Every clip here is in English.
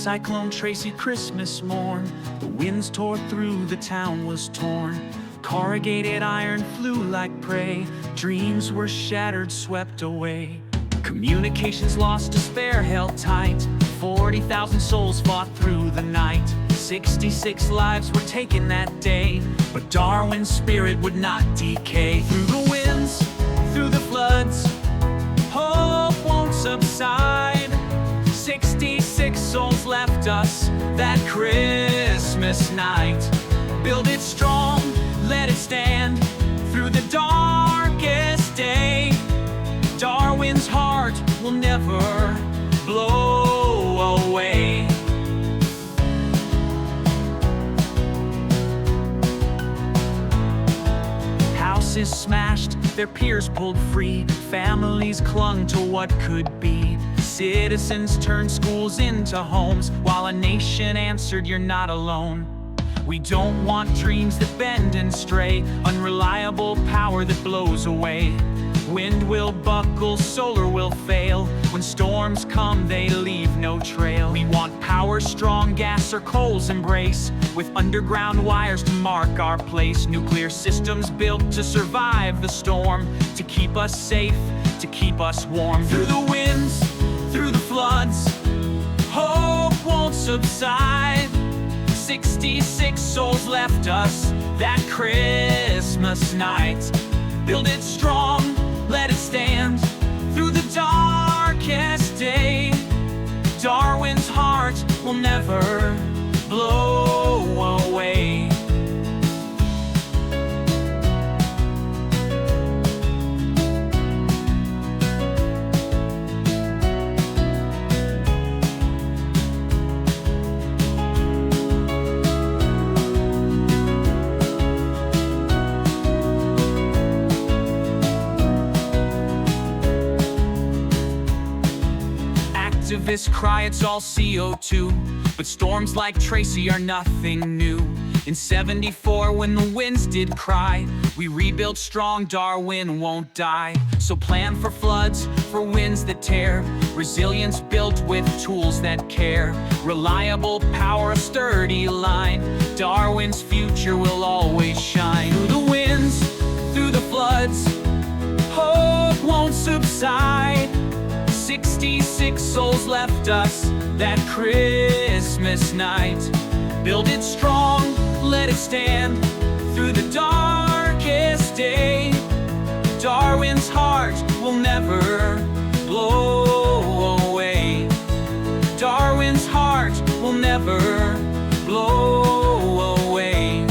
Cyclone Tracy Christmas morn, the winds tore through, the town was torn. Corrugated iron flew like prey, dreams were shattered, swept away. Communications lost, despair held tight, 40,000 souls fought through the night. 66 lives were taken that day, but Darwin's spirit would not decay. Through the winds, through the floods, hope won't subside. 66 souls left us that Christmas night. Build it strong, let it stand through the darkest day. Darwin's heart will never blow away. Houses smashed, their piers pulled free, families clung to what could be. Citizens turned schools into homes, while a nation answered, "You're not alone." We don't want dreams that bend and stray, unreliable power that blows away. Wind will buckle, solar will fail. When storms come, they leave no trail. We want power strong, gas or coal's embrace, with underground wires to mark our place. Nuclear systems built to survive the storm, to keep us safe, to keep us warm. Through the winds, through the floods, hope won't subside. 66 souls left us that Christmas night. Build it strong, let it stand through the darkest day. Darwin's heart will never blow away. Activists cry it's all CO2, but storms like Tracy are nothing new. In 74, when the winds did cry, we rebuilt strong, Darwin won't die. So plan for floods, for winds that tear, resilience built with tools that care. Reliable power, a sturdy line, Darwin's future will always shine. Through the winds, through the floods, hope won't subside. 66 souls left us that Christmas night. Build it strong, let it stand through the darkest day. Darwin's heart will never blow away. Darwin's heart will never blow away.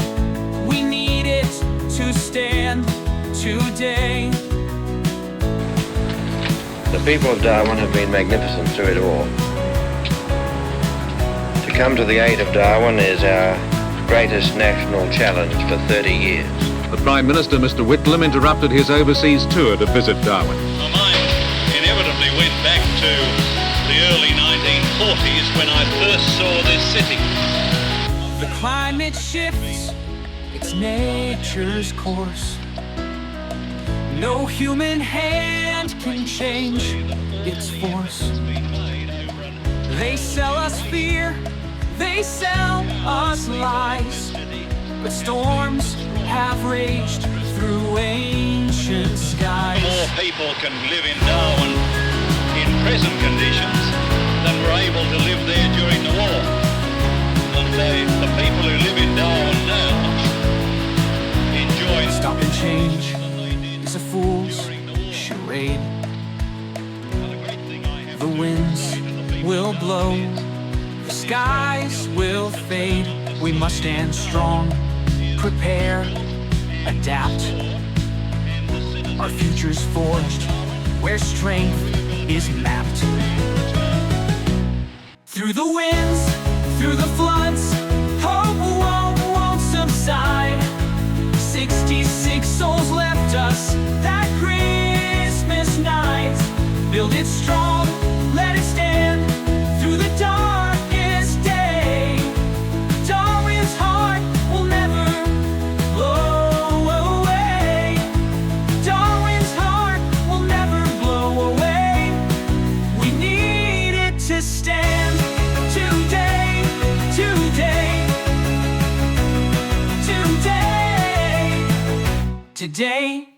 We need it to stand today. The people of Darwin have been magnificent through it all. To come to the aid of Darwin is our greatest national challenge for 30 years. The Prime Minister, Mr. Whitlam, interrupted his overseas tour to visit Darwin. My mind inevitably went back to the early 1940s when I first saw this city. The climate shifts, it's nature's course. No human hand can change its force. They sell us fear, they sell us lies, but storms have raged through ancient skies. More people can live in Darwin in present conditions than were able to live there during the war. And the people who live in Darwin now enjoy. Stop and change is a fool's charade. The winds will blow, the skies will fade. We must stand strong, prepare, adapt. Our future's forged where strength is mapped. Through the winds, through the floods, hope won't subside. 66 souls left us that Christmas night. Build it strong, let it stand through the darkest day. Darwin's heart will never blow away. Darwin's heart will never blow away. We need it to stand today. day.